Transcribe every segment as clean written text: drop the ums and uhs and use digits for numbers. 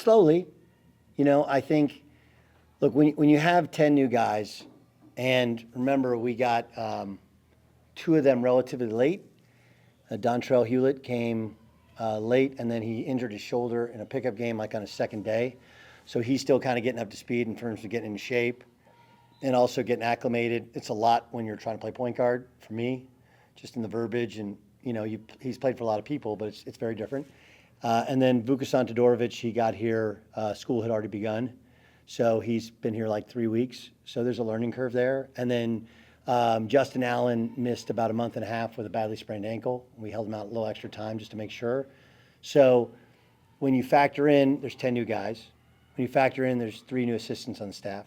slowly. I think, look, when you have 10 new guys, and remember, we got two of them relatively late. Dontrell Hewlett came late, and then he injured his shoulder in a pickup game, like on his second day. So he's still kind of getting up to speed in terms of getting in shape and also getting acclimated. It's a lot when you're trying to play point guard for me, just in the verbiage. And, he's played for a lot of people, but it's very different. And then Vukasan Todorovic, he got here, school had already begun. So he's been here like 3 weeks. So there's a learning curve there. And then Justin Allen missed about a month and a half with a badly sprained ankle. We held him out a little extra time just to make sure. So when you factor in, there's 10 new guys. When you factor in, there's 3 new assistants on the staff.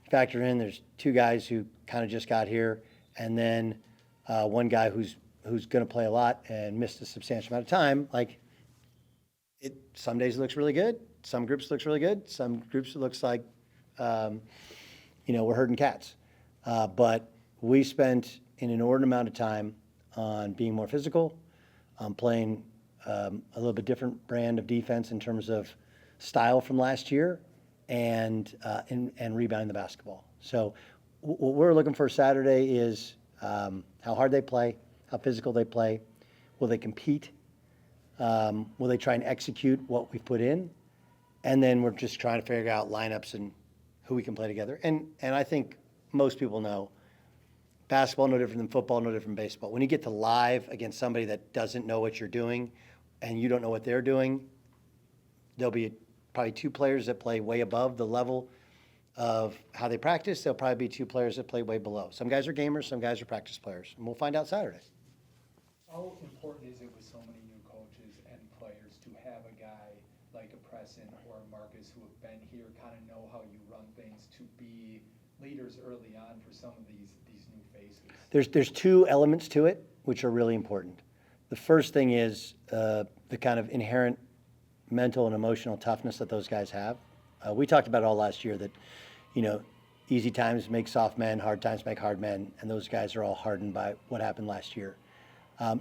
Factor in, there's 2 guys who kind of just got here, and then 1 guy who's going to play a lot and missed a substantial amount of time. Like, some days it looks really good. Some groups it looks really good. Some groups it looks like, we're herding cats. But we spent an inordinate amount of time on being more physical, on playing a little bit different brand of defense in terms of style from last year, and rebounding the basketball. So what we're looking for Saturday is how hard they play, how physical they play. Will they compete? Will they try and execute what we've put in? And then we're just trying to figure out lineups and who we can play together. And I think most people know basketball no different than football, no different than baseball. When you get to live against somebody that doesn't know what you're doing and you don't know what they're doing, there'll be probably 2 players that play way above the level of how they practice. There'll probably be 2 players that play way below. Some guys are gamers, some guys are practice players. And we'll find out Saturday. How important is it with so many new coaches and players to have a guy like a Preston or a Marcus who have been here, kind of know how you run things, to be leaders early on for some of these new faces? There's 2 elements to it which are really important. The first thing is the kind of inherent mental and emotional toughness that those guys have. We talked about it all last year that, easy times make soft men, hard times make hard men, and those guys are all hardened by what happened last year.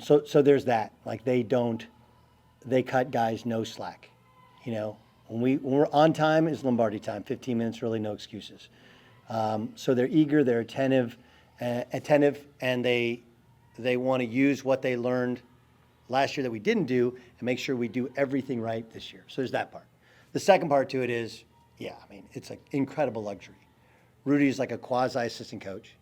So there's that. Like, they cut guys no slack. When we're on time is Lombardi time, 15 minutes early, no excuses. So they're eager, they're attentive, and they want to use what they learned last year that we didn't do and make sure we do everything right this year. So there's that part. The second part to it is, it's an incredible luxury. Rudy is like a quasi-assistant coach,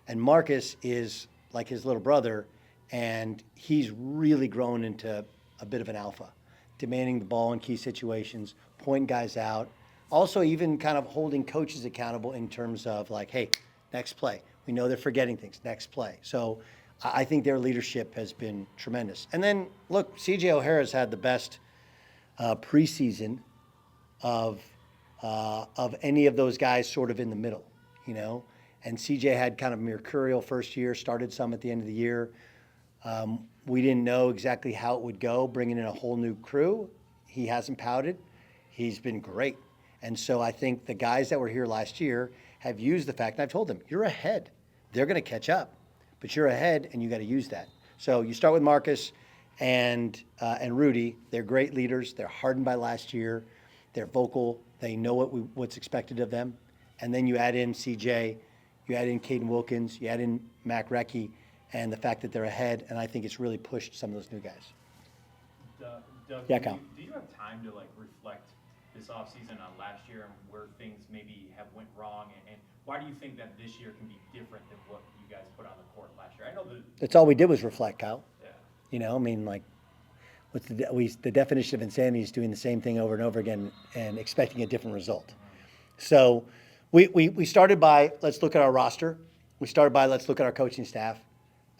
and Marcus is like his little brother, and he's really grown into a bit of an alpha, demanding the ball in key situations, pointing guys out, also even kind of holding coaches accountable in terms of like, hey, next play. We know they're forgetting things, next play. So I think their leadership has been tremendous. And then, look, C.J. O'Hara's had the best preseason of any of those guys sort of in the middle, And C.J. had kind of a mercurial first year, started some at the end of the year. We didn't know exactly how it would go, bringing in a whole new crew. He hasn't pouted. He's been great. And so I think the guys that were here last year have used the fact, and I've told them, you're ahead. They're going to catch up, but you're ahead, and you got to use that. So you start with Marcus and Rudy. They're great leaders. They're hardened by last year. They're vocal. They know what's expected of them. And then you add in CJ, you add in Caden Wilkins, you add in Mac Recchi, and the fact that they're ahead, and I think it's really pushed some of those new guys. Doug, Yeah, do you have time to reflect this offseason on last year and where things maybe have went wrong, and why do you think that this year can be different than what you guys put on the court last year? I know That's all we did was reflect, Kyle. Yeah. What's the definition of insanity is doing the same thing over and over again and expecting a different result. So we started by, let's look at our roster. We started by, let's look at our coaching staff.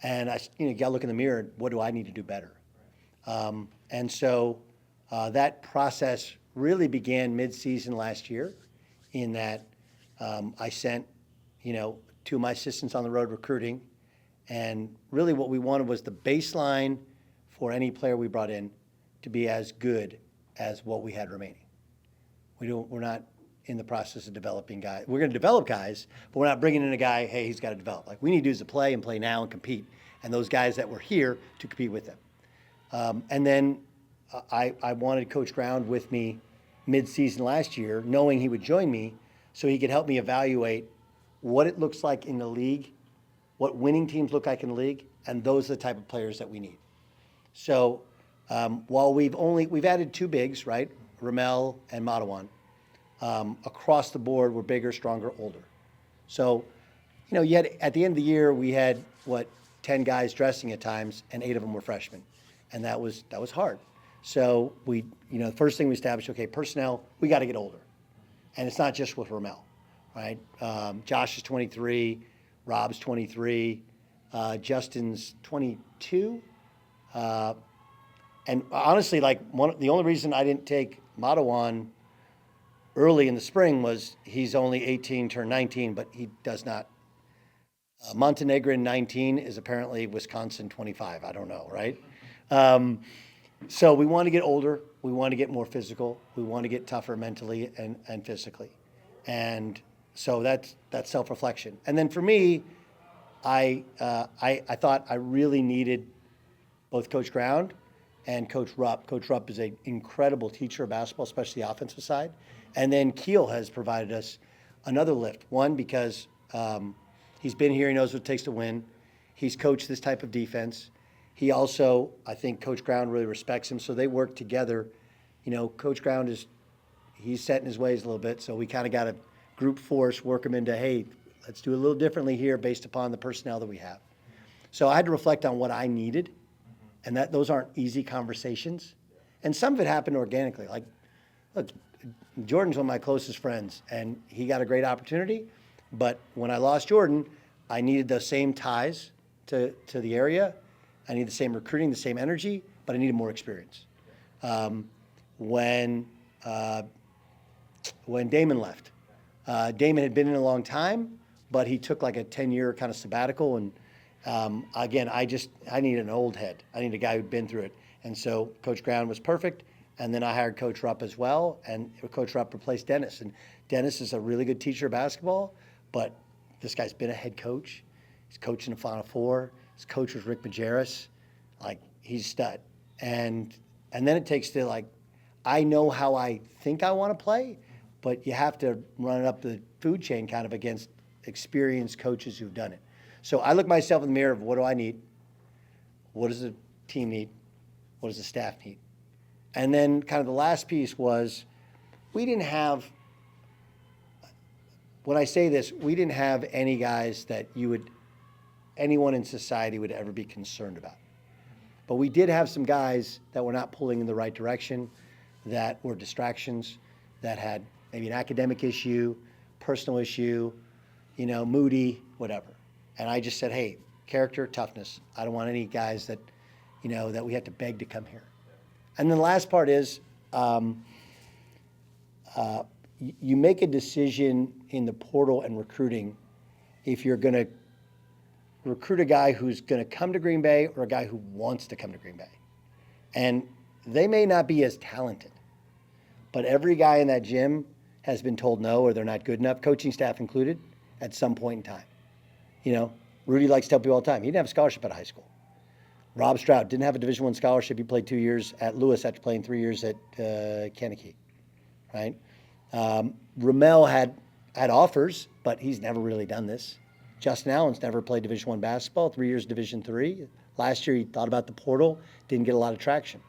And you got to look in the mirror. What do I need to do better? And so that process really began mid-season last year, in that I sent, 2 of my assistants on the road recruiting, and really what we wanted was the baseline for any player we brought in to be as good as what we had remaining. We're not in the process of developing guys. We're going to develop guys, but we're not bringing in a guy, hey, he's got to develop. Like, we need to do is to play and play now and compete. And those guys that were here to compete with them. And then I wanted Coach Ground with me mid-season last year, knowing he would join me, so he could help me evaluate what it looks like in the league, what winning teams look like in the league, and those are the type of players that we need. So while we've added 2 bigs, right, Ramel and Matawan, across the board we're bigger, stronger, older. So, you had at the end of the year we had 10 guys dressing at times, and 8 of them were freshmen, and that was hard. So the first thing we established, okay, personnel, we got to get older, and it's not just with Ramel, right? Josh is 23, Rob's 23, Justin's 22. And honestly, the only reason I didn't take Matawan early in the spring was he's only 18, turned 19, but he does not. Montenegrin 19 is apparently Wisconsin 25. I don't know, right? So we want to get older. We want to get more physical. We want to get tougher mentally and physically. And so that's self-reflection. And then for me, I thought I really needed both Coach Ground and Coach Rupp. Coach Rupp is an incredible teacher of basketball, especially the offensive side. And then Keel has provided us another lift. One, because he's been here, he knows what it takes to win. He's coached this type of defense. He also, I think Coach Ground really respects him, so they work together. Coach Ground he's set in his ways a little bit, so we kind of got to group force, work him into, hey, let's do it a little differently here based upon the personnel that we have. So I had to reflect on what I needed, and those aren't easy conversations. And some of it happened organically. Like, look, Jordan's one of my closest friends, and he got a great opportunity. But when I lost Jordan, I needed the same ties to the area. I needed the same recruiting, the same energy, but I needed more experience. When Damon left, Damon had been in a long time, but he took like a 10-year kind of sabbatical. And again, I needed an old head. I needed a guy who'd been through it. And so Coach Ground was perfect. And then I hired Coach Rupp as well. And Coach Rupp replaced Dennis. And Dennis is a really good teacher of basketball, but this guy's been a head coach. He's coaching the Final Four. His coach was Rick Majerus. He's a stud. And then it takes to I know how I think I want to play, but you have to run it up the food chain kind of against experienced coaches who've done it. So I look myself in the mirror of what do I need? What does the team need? What does the staff need? And then kind of the last piece was we didn't have, when I say this, we didn't have any guys that anyone in society would ever be concerned about. But we did have some guys that were not pulling in the right direction, that were distractions, that had maybe an academic issue, personal issue, moody, whatever. And I just said, hey, character, toughness. I don't want any guys that, that we have to beg to come here. And then the last part is you make a decision in the portal and recruiting if you're going to recruit a guy who's going to come to Green Bay or a guy who wants to come to Green Bay. And they may not be as talented, but every guy in that gym has been told no or they're not good enough, coaching staff included, at some point in time. Rudy likes to tell people all the time, he didn't have a scholarship out of high school. Rob Stroud didn't have a Division I scholarship. He played 2 years at Lewis after playing 3 years at Kankakee, right? Ramel had offers, but he's never really done this. Justin Allen's never played Division I basketball, 3 years Division III. Last year he thought about the portal, didn't get a lot of traction.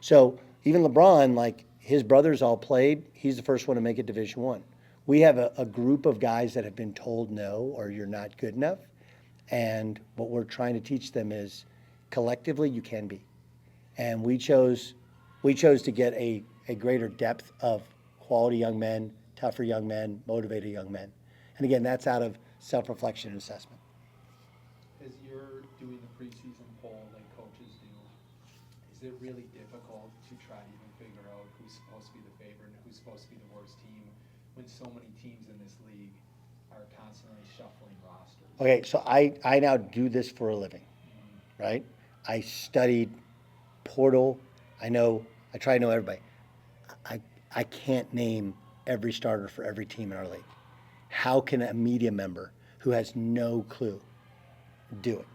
So even LeBron, his brothers all played. He's the first one to make it Division I. We have a group of guys that have been told no or you're not good enough. And what we're trying to teach them is collectively you can be. And we chose to get a greater depth of quality young men, tougher young men, motivated young men. And again, that's out of self-reflection and assessment. As you're doing the preseason poll like coaches do, is it really difficult to try to even figure out who's supposed to be the favorite and who's supposed to be the worst team when so many teams in this league are constantly shuffling rosters? Okay, so I now do this for a living, right? I studied portal. I try to know everybody. I can't name every starter for every team in our league. How can a media member who has no clue do it,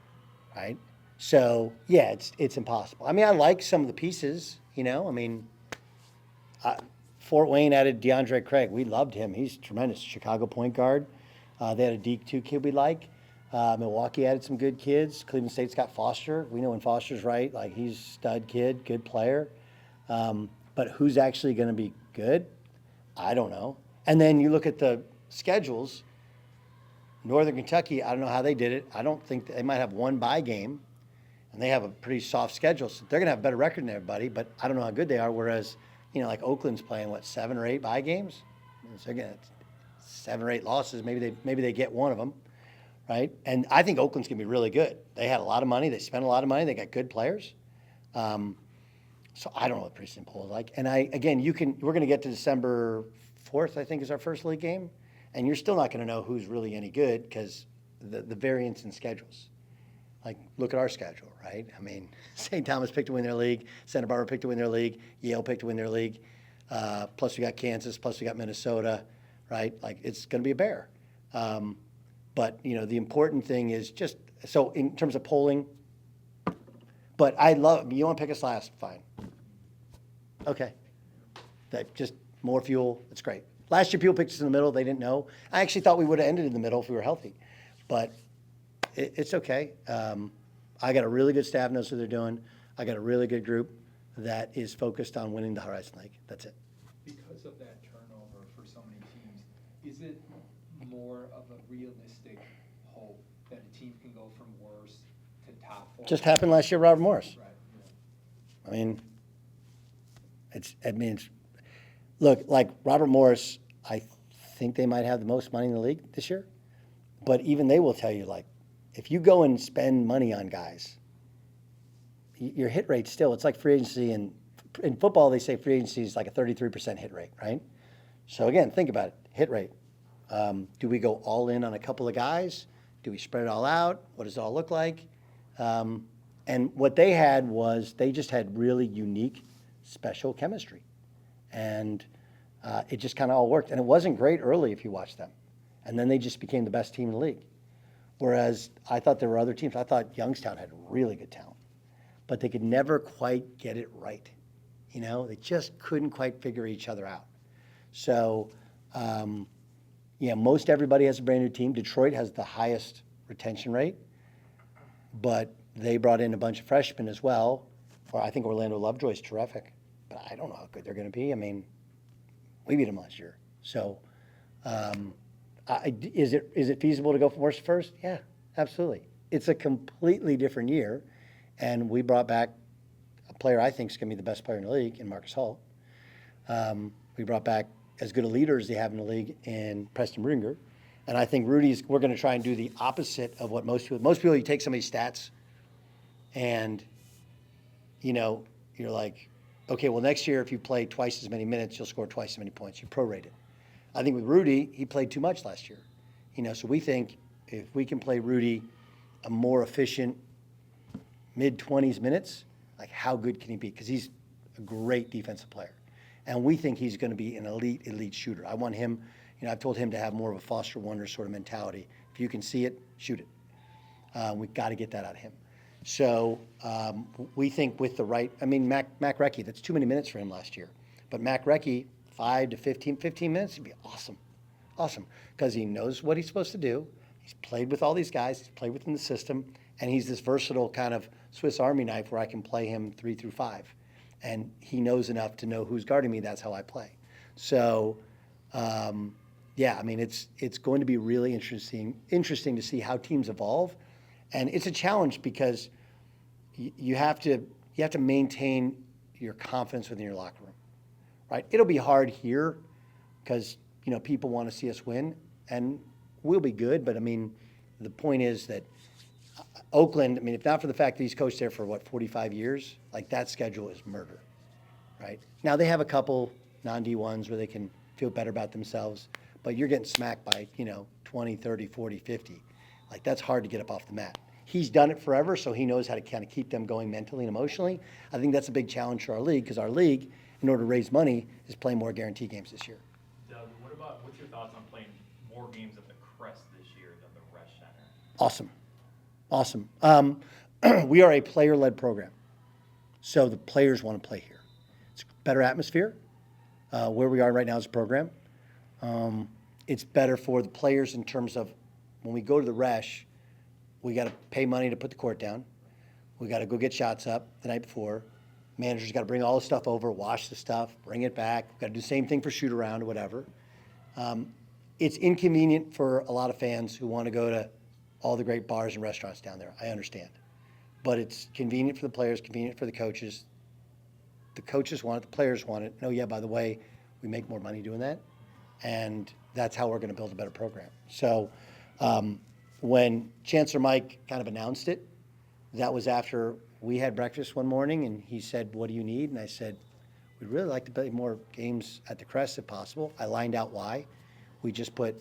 right? So, yeah, it's impossible. I mean, I like some of the pieces, Fort Wayne added DeAndre Craig. We loved him. He's tremendous. Chicago point guard. They had a D2 kid we like. Milwaukee added some good kids. Cleveland State's got Foster. We know when Foster's right, like he's a stud kid, good player. But who's actually going to be good? I don't know. And then you look at the schedules. Northern Kentucky, I don't know how they did it. I don't think they might have one bye game, and they have a pretty soft schedule, so they're going to have a better record than everybody, but I don't know how good they are, whereas, like Oakland's playing, 7 or 8 bye games? So again, it's 7 or 8 losses. Maybe they get one of them, right? And I think Oakland's going to be really good. They had a lot of money. They spent a lot of money. They got good players. So I don't know what the preseason poll is like. And we're going to get to December 4th, I think, is our first league game. And you're still not going to know who's really any good because the variance in schedules. Like, look at our schedule, right? I mean, St. Thomas picked to win their league. Santa Barbara picked to win their league. Yale picked to win their league. Plus we got Kansas. Plus we got Minnesota, right? Like, it's going to be a bear. But, the important thing is just, so in terms of polling, but you want to pick us last, fine. Okay. That just more fuel, it's great. Last year, people picked us in the middle. They didn't know. I actually thought we would have ended in the middle if we were healthy. But it's okay. I got a really good staff, knows what they're doing. I got a really good group that is focused on winning the Horizon League. That's it. Because of that turnover for so many teams, is it more of a realistic hope that a team can go from worse to top 4? Just happened last year, Robert Morris. Right. Yeah. I mean, look, like Robert Morris, I think they might have the most money in the league this year. But even they will tell you, like, if you go and spend money on guys, your hit rate still, it's like free agency. And in football, they say free agency is like a 33% hit rate, right? So again, think about it, hit rate. Do we go all in on a couple of guys? Do we spread it all out? What does it all look like? And what they had was they just had really unique, special chemistry. And it just kind of all worked. And it wasn't great early if you watched them. And then they just became the best team in the league. Whereas I thought there were other teams. I thought Youngstown had really good talent. But they could never quite get it right. They just couldn't quite figure each other out. So, most everybody has a brand new team. Detroit has the highest retention rate. But they brought in a bunch of freshmen as well. Or I think Orlando Lovejoy's terrific. But I don't know how good they're going to be. I mean, we beat them last year. So, is it feasible to go from worst to first? Yeah, absolutely. It's a completely different year, and we brought back a player I think is going to be the best player in the league in Marcus Hull. We brought back as good a leader as they have in the league in Preston Rudiger, and I think we're going to try and do the opposite of what most people, you take somebody's stats, and you're like, okay, well, next year, if you play twice as many minutes, you'll score twice as many points. You prorate it. I think with Rudy, he played too much last year. So we think if we can play Rudy a more efficient mid-20s minutes, like how good can he be? Because he's a great defensive player. And we think he's going to be an elite shooter. I want him, I've told him to have more of a Foster Wonder sort of mentality. If you can see it, shoot it. We've got to get that out of him. So we think with the right, Mac Recchi, that's too many minutes for him last year. But Mac Recchi, 5 to 15 minutes, he'd be awesome. Awesome. Because he knows what he's supposed to do. He's played with all these guys. He's played within the system. And he's this versatile kind of Swiss Army knife where I can play him 3 through 5. And he knows enough to know who's guarding me. That's how I play. So, it's going to be really interesting to see how teams evolve. And it's a challenge because you have to maintain your confidence within your locker room, right? It'll be hard here because people want to see us win, and we'll be good. But the point is that Oakland. If not for the fact that he's coached there for 45 years, like that schedule is murder, right? Now they have a couple non-D1s where they can feel better about themselves, but you're getting smacked by 20, 30, 40, 50. Like, that's hard to get up off the mat. He's done it forever, so he knows how to kind of keep them going mentally and emotionally. I think that's a big challenge for our league because our league, in order to raise money, is playing more guarantee games this year. Doug, what's your thoughts on playing more games at the Crest this year than the Resch Center? Awesome. We are a player-led program, so the players want to play here. It's a better atmosphere. where we are right now as a program. It's better for the players in terms of when we go to the resh, we got to pay money to put the court down. We got to go get shots up the night before. Managers got to bring all the stuff over, wash the stuff, bring it back. We've got to do the same thing for shoot around or whatever. It's inconvenient for a lot of fans who want to go to all the great bars and restaurants down there. I understand. But it's convenient for the players, convenient for the coaches. The coaches want it, the players want it. Oh, yeah, by the way, we make more money doing that. And that's how we're going to build a better program. So when Chancellor Mike kind of announced it, that was after we had breakfast one morning, and he said, what do you need? And I said, we'd really like to play more games at the Crest if possible. I lined out why. We just put,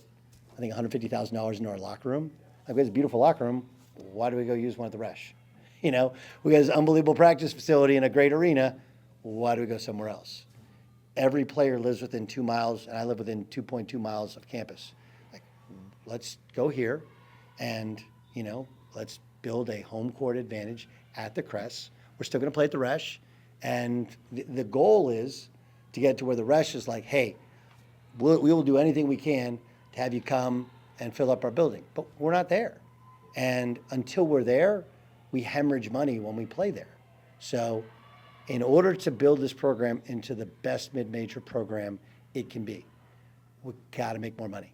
I think, $150,000 into our locker room. Like, we have a beautiful locker room. Why do we go use one at the Resch? You know, we have this unbelievable practice facility and a great arena. Why do we go somewhere else? Every player lives within 2 miles, and I live within 2.2 miles of campus. Like, let's go here and, you know, let's build a home court advantage at the Crest. We're still going to play at the Resch, and the goal is to get to where the Resch is like, hey, we will do anything we can to have you come and fill up our building. But we're not there. And until we're there, we hemorrhage money when we play there. So in order to build this program into the best mid-major program it can be, we've got to make more money.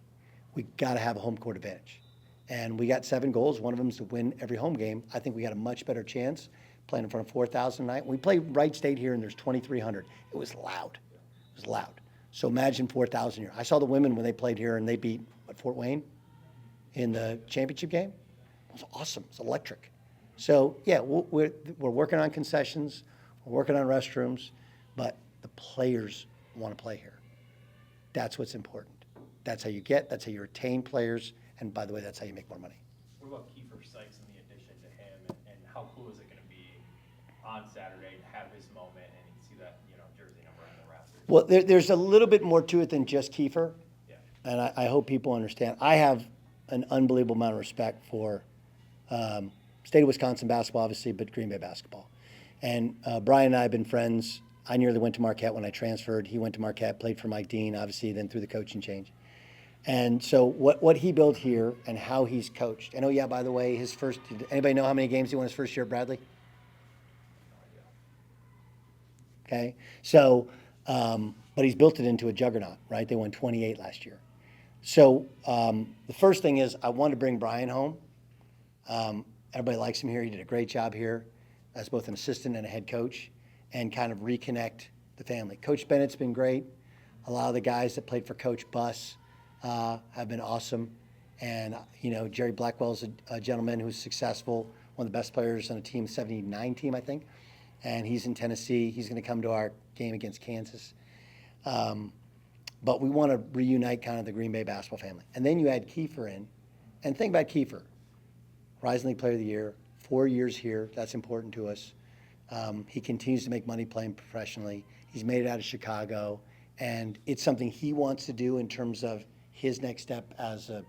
We've got to have a home court advantage. And we got 7 goals. One of them is to win every home game. I think we got a much better chance playing in front of 4,000 a night. We play Wright State here, and there's 2,300. It was loud. It was loud. So imagine 4,000 here. I saw the women when they played here, and they beat, Fort Wayne in the championship game. It was awesome. It's electric. So, yeah, we're working on concessions. We're working on restrooms. But the players want to play here. That's what's important. That's how you retain players. And by the way, that's how you make more money. What about Kiefer Sykes and the addition to him, and how cool is it going to be on Saturday to have his moment and you see that, you know, jersey number on the rafters? Well, there's a little bit more to it than just Kiefer, Yeah. and I hope people understand. I have an unbelievable amount of respect for state of Wisconsin basketball, obviously, but Green Bay basketball. And Brian and I have been friends. I nearly went to Marquette when I transferred. He went to Marquette, played for Mike Dean, obviously, then through the coaching change. And so what he built here and how he's coached. And oh, yeah, by the way, anybody know how many games he won his first year at Bradley? Okay. So, but he's built it into a juggernaut, right? They won 28 last year. So the first thing is I want to bring Brian home. Everybody likes him here. He did a great job here as both an assistant and a head coach and kind of reconnect the family. Coach Bennett's been great. A lot of the guys that played for Coach Buss have been awesome. And, you know, Jerry Blackwell's a gentleman who's successful, one of the best players on a team, 79 team, I think. And he's in Tennessee. He's going to come to our game against Kansas. But we want to reunite kind of the Green Bay basketball family. And then you add Kiefer in. And think about Kiefer. Rising League Player of the Year, 4 years here. That's important to us. He continues to make money playing professionally. He's made it out of Chicago. And it's something he wants to do in terms of his next step as a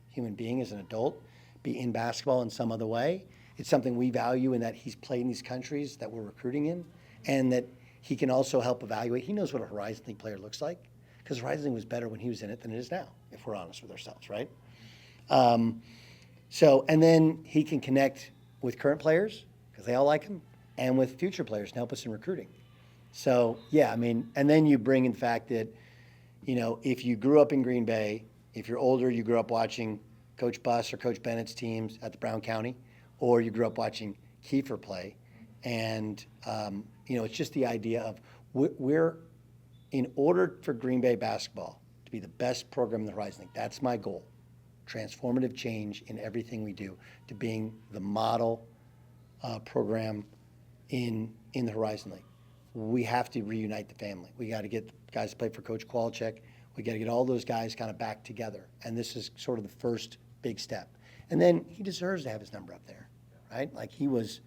human being, as an adult, be in basketball in some other way. It's something we value in that he's played in these countries that we're recruiting in, and that he can also help evaluate. He knows what a Horizon League player looks like, because Horizon League was better when he was in it than it is now, if we're honest with ourselves, right? And then he can connect with current players, because they all like him, and with future players and help us in recruiting. So, yeah, I mean, and then you bring in the fact that, you know, if you grew up in Green Bay, if you're older, you grew up watching Coach Buss or Coach Bennett's teams at the Brown County, or you grew up watching Kiefer play. And, you know, it's just the idea of we're in order for Green Bay basketball to be the best program in the Horizon League, that's my goal. Transformative change in everything we do to being the model program in the Horizon League. We have to reunite the family. We got to get guys to play for Coach Kowalczyk. We got to get all those guys kind of back together. And this is sort of the first big step. And then he deserves to have his number up there, right? Like he was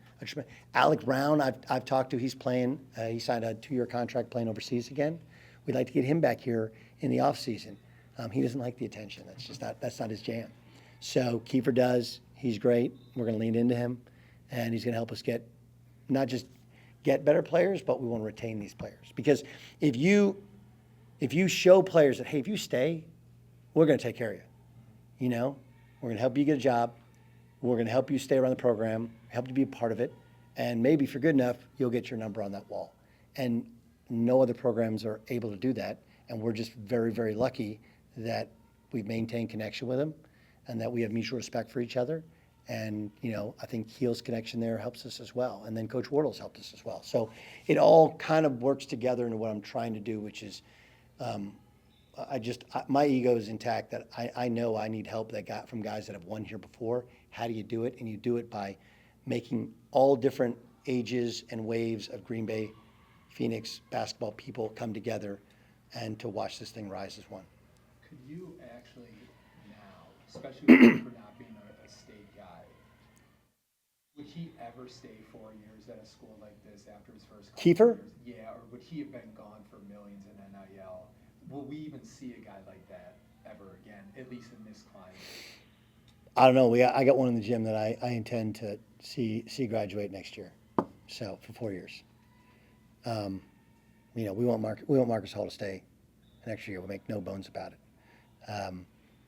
Alec Brown, I've talked to, he's playing, he signed a 2-year contract playing overseas again. We'd like to get him back here in the off season. He doesn't like the attention. That's not his jam. So Kiefer does. He's great. We're going to lean into him, and he's going to help us not just get better players, but we want to retain these players. Because if you if you show players that, hey, if you stay, we're going to take care of you. You know, we're going to help you get a job. We're going to help you stay around the program, help you be a part of it. And maybe if you're good enough, you'll get your number on that wall. And no other programs are able to do that. And we're just very, very lucky that we've maintained connection with them and that we have mutual respect for each other. And, you know, I think Keel's connection there helps us as well. And then Coach Wardle's helped us as well. So it all kind of works together into what I'm trying to do, which is my ego is intact that I know I need help that got from guys that have won here before. How do you do it? And you do it by making all different ages and waves of Green Bay, Phoenix basketball people come together and to watch this thing rise as one. Could you actually now, especially for not being a state guy, would he ever stay 4 years at a school like this after his first couple Kiefer? years? Yeah, or would he have been gone for millions in NIL? Will we even see a guy like that ever again, at least in this climate? I don't know. I got one in the gym that I intend to see graduate next year. So for 4 years. You know, we want Marcus Hall to stay next year. We'll make no bones about it.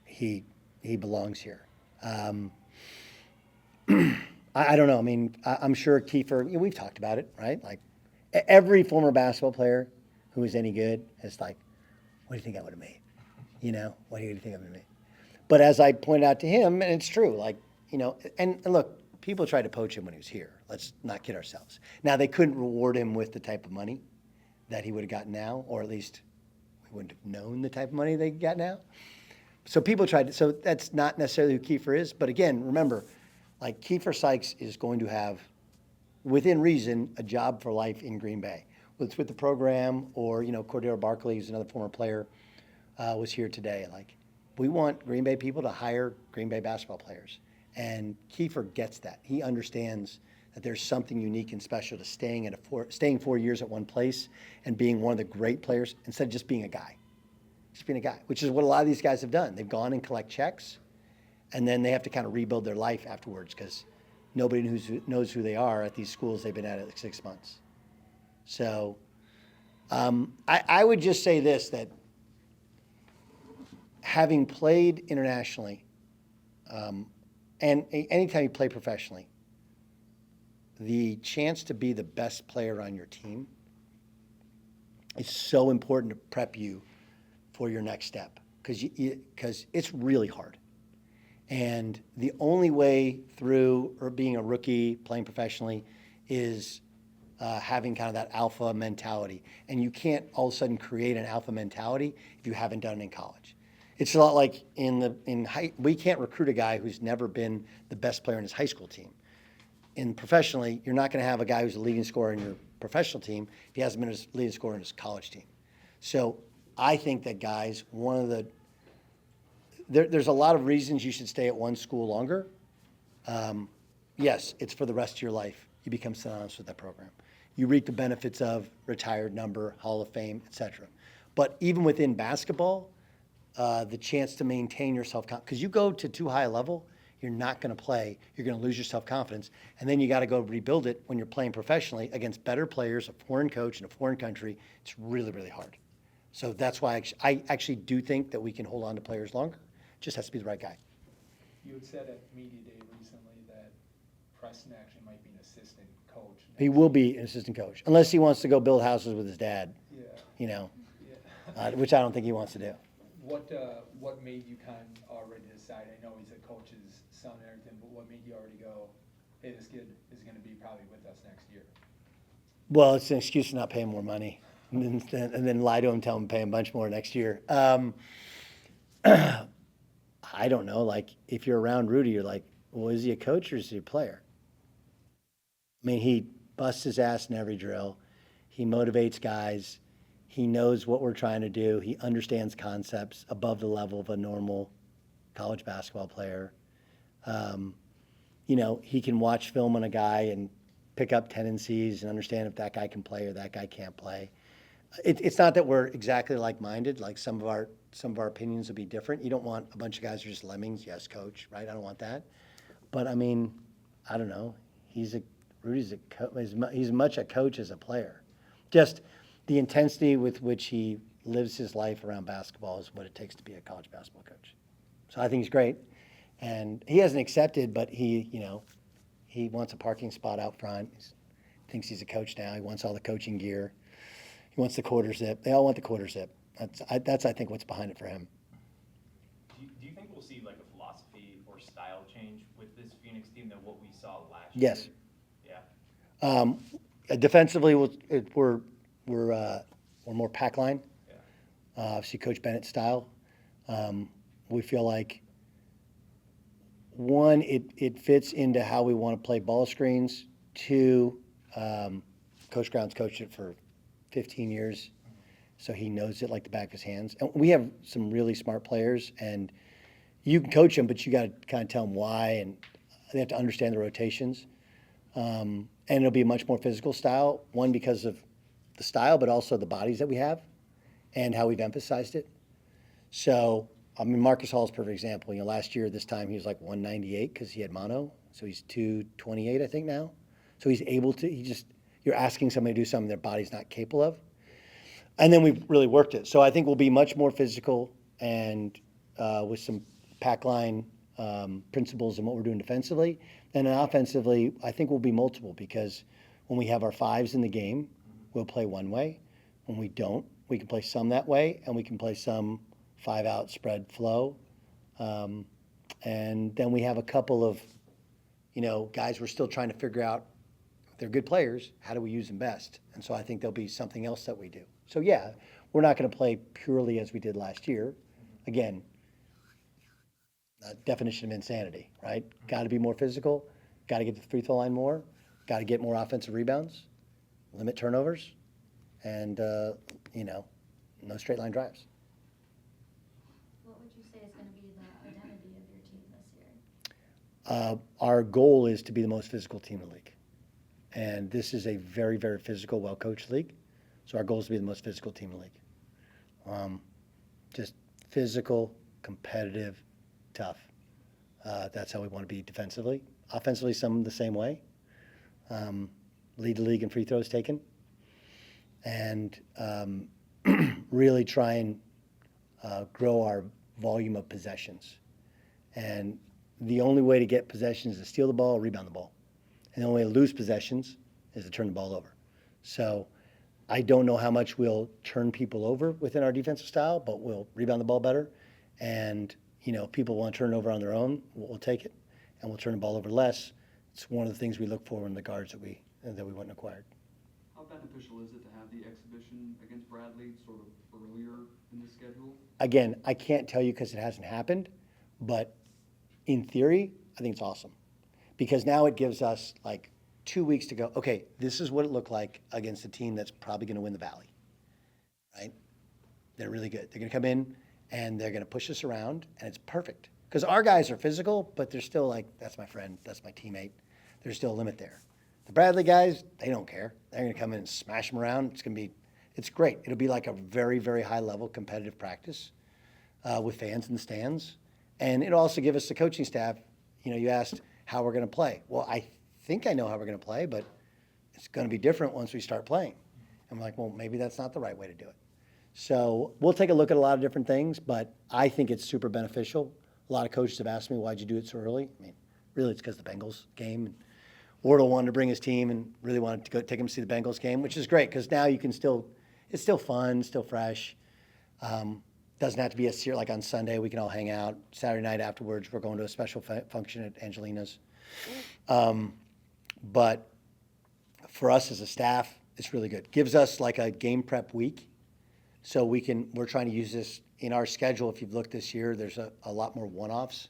He belongs here. I don't know. I mean, I'm sure Kiefer, you know, we've talked about it, right? Like every former basketball player who is any good is like, what do you think I would have made? You know, what do you think I would have made? But as I pointed out to him, and it's true, like, you know, and look, people tried to poach him when he was here. Let's not kid ourselves. Now, they couldn't reward him with the type of money that he would have gotten now, or at least we wouldn't have known the type of money they got now. So people tried to, so that's not necessarily who Kiefer is. But again, remember, like Kiefer Sykes is going to have, within reason, a job for life in Green Bay. Whether it's with the program or, you know, Cordero Barkley, who's another former player, was here today. Like, we want Green Bay people to hire Green Bay basketball players. And Kiefer gets that. He understands that there's something unique and special to staying 4 years at one place and being one of the great players instead of just being a guy. Just being a guy, which is what a lot of these guys have done. They've gone and collect checks, and then they have to kind of rebuild their life afterwards because nobody knows who they are at these schools they've been at like 6 months. So I would just say this, that having played internationally, and anytime you play professionally, the chance to be the best player on your team is so important to prep you for your next step because it's really hard. And the only way through or being a rookie playing professionally is having kind of that alpha mentality. And you can't all of a sudden create an alpha mentality if you haven't done it in college. It's a lot like we can't recruit a guy who's never been the best player in his high school team. Professionally, you're not going to have a guy who's a leading scorer in your professional team if he hasn't been a leading scorer in his college team. So I think that guys, there's a lot of reasons you should stay at one school longer. Yes, it's for the rest of your life. You become synonymous with that program. You reap the benefits of retired number, Hall of Fame, etc. But even within basketball, the chance to maintain your self-confidence, because you go to too high a level, you're not going to play. You're going to lose your self-confidence, and then you got to go rebuild it when you're playing professionally against better players, a foreign coach in a foreign country. It's really, really hard. So that's why I actually do think that we can hold on to players longer. Just has to be the right guy. You had said at Media Day recently that Preston actually might be an assistant coach. He will be an assistant coach, unless he wants to go build houses with his dad. Yeah. You know, Yeah. which I don't think he wants to do. What made you kind of already decide? I know he's a coach's son and everything, but what made you already go, hey, this kid is going to be probably with us next year? Well, it's an excuse to not pay him more money, and then lie to him, tell him to pay him a bunch more next year. I don't know. Like, if you're around Rudy, you're like, well, is he a coach or is he a player? I mean, he busts his ass in every drill. He motivates guys. He knows what we're trying to do. He understands concepts above the level of a normal college basketball player. You know, he can watch film on a guy and pick up tendencies and understand if that guy can play or that guy can't play. It's not that we're exactly like-minded. Like some of our opinions will be different. You don't want a bunch of guys who are just lemmings. Yes, coach, right? I don't want that. But I mean, I don't know. Rudy's he's much a coach as a player. Just the intensity with which he lives his life around basketball is what it takes to be a college basketball coach. So I think he's great. And he hasn't accepted, but he wants a parking spot out front. He thinks he's a coach now. He wants all the coaching gear. He wants the quarter zip. They all want the quarter zip. That's I think, what's behind it for him. Do you think we'll see like a philosophy or style change with this Phoenix team than what we saw last Yes. year? Yeah. Defensively, we're more pack line. Yeah. Obviously, Coach Bennett's style. We feel like, one, it fits into how we want to play ball screens. Two, Coach Brown's coached it for 15 years, so he knows it like the back of his hands. And we have some really smart players, and you can coach them, but you got to kind of tell them why, and they have to understand the rotations. And it'll be a much more physical style, one, because of the style, but also the bodies that we have and how we've emphasized it. So, I mean, Marcus Hall is a perfect example. Last year, this time, he was like 198 because he had mono. So he's 228, I think, now. So he's able to, you're asking somebody to do something their body's not capable of. And then we've really worked it. So I think we'll be much more physical and with some pack line principles in what we're doing defensively. And then offensively, I think we'll be multiple because when we have our fives in the game, we'll play one way. When we don't, we can play some that way, and we can play some 5-out spread flow. And then we have a couple of, guys we're still trying to figure out. They're good players. How do we use them best? And so I think there'll be something else that we do. So, yeah, we're not going to play purely as we did last year. Again, definition of insanity, right? Got to be more physical. Got to get to the free throw line more. Got to get more offensive rebounds. Limit turnovers. And, no straight line drives. What would you say is going to be the identity of your team this year? Our goal is to be the most physical team in the league. And this is a very, very physical, well-coached league. So our goal is to be the most physical team in the league. Just physical, competitive, tough. That's how we want to be defensively. Offensively, some the same way. Lead the league in free throws taken. And really try and grow our volume of possessions. And the only way to get possessions is to steal the ball or rebound the ball. And the only way to lose possessions is to turn the ball over. So I don't know how much we'll turn people over within our defensive style, but we'll rebound the ball better. And, if people want to turn it over on their own, we'll take it. And we'll turn the ball over less. It's one of the things we look for in the guards that we went and acquired. How beneficial is it to have the exhibition against Bradley sort of earlier in the schedule? Again, I can't tell you because it hasn't happened, but in theory, I think it's awesome. Because now it gives us like 2 weeks to go, okay, this is what it looked like against a team that's probably going to win the Valley, right? They're really good. They're going to come in and they're going to push us around, and it's perfect. Because our guys are physical, but they're still like, that's my friend, that's my teammate. There's still a limit there. The Bradley guys, they don't care. They're going to come in and smash them around. It's great. It'll be like a very, very high level competitive practice with fans in the stands. And it'll also give us the coaching staff, you asked how we're going to play. Well, I think I know how we're going to play, but it's going to be different once we start playing. And we're like, well, maybe that's not the right way to do it. So we'll take a look at a lot of different things, but I think it's super beneficial. A lot of coaches have asked me, why'd you do it so early? I mean, really, it's because the Bengals game. And Wardle wanted to bring his team and really wanted to go take him to see the Bengals game, which is great because now you can it's still fun, still fresh. Doesn't have to be like on Sunday, we can all hang out. Saturday night afterwards, we're going to a special function at Angelina's. But for us as a staff, it's really good. Gives us like a game prep week. So we're trying to use this in our schedule. If you've looked this year, there's a lot more one-offs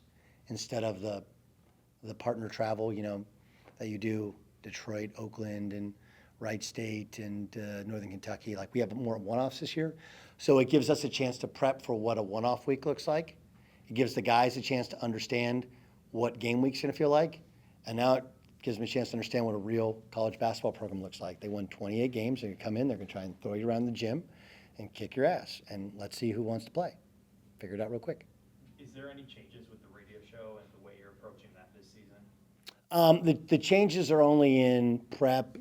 instead of the partner travel, that you do, Detroit, Oakland, and Wright State, and Northern Kentucky. Like we have more one-offs this year. So it gives us a chance to prep for what a one-off week looks like. It gives the guys a chance to understand what game week's going to feel like. And now it gives them a chance to understand what a real college basketball program looks like. They won 28 games. They're going to come in. They're going to try and throw you around the gym and kick your ass. And let's see who wants to play. Figure it out real quick. Is there any changes with the radio show and the way you're approaching that this season? The changes are only in prep.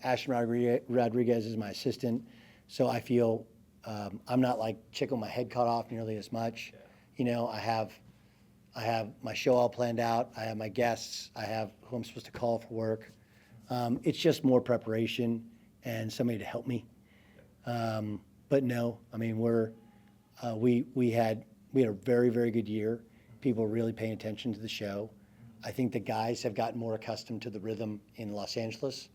Ashton Rodriguez is my assistant. So I feel I'm not like chicken with my head cut off nearly as much. You know, I have my show all planned out. I have my guests. I have who I'm supposed to call for work. It's just more preparation and somebody to help me. But no, I mean, we had a very, very good year. People were really paying attention to the show. I think the guys have gotten more accustomed to the rhythm in Los Angeles,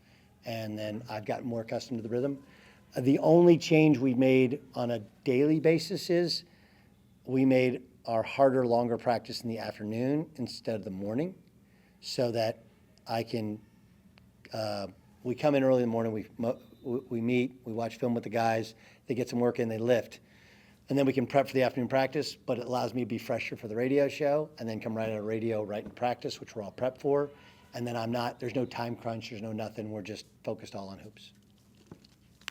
and then I've gotten more accustomed to the rhythm. The only change we made on a daily basis is we made our harder, longer practice in the afternoon instead of the morning, so that I can. We come in early in the morning. We meet. We watch film with the guys. They get some work in. They lift. And then we can prep for the afternoon practice, but it allows me to be fresher for the radio show and then come right out of radio, right in practice, which we're all prepped for. And then there's no time crunch, there's no nothing. We're just focused all on hoops.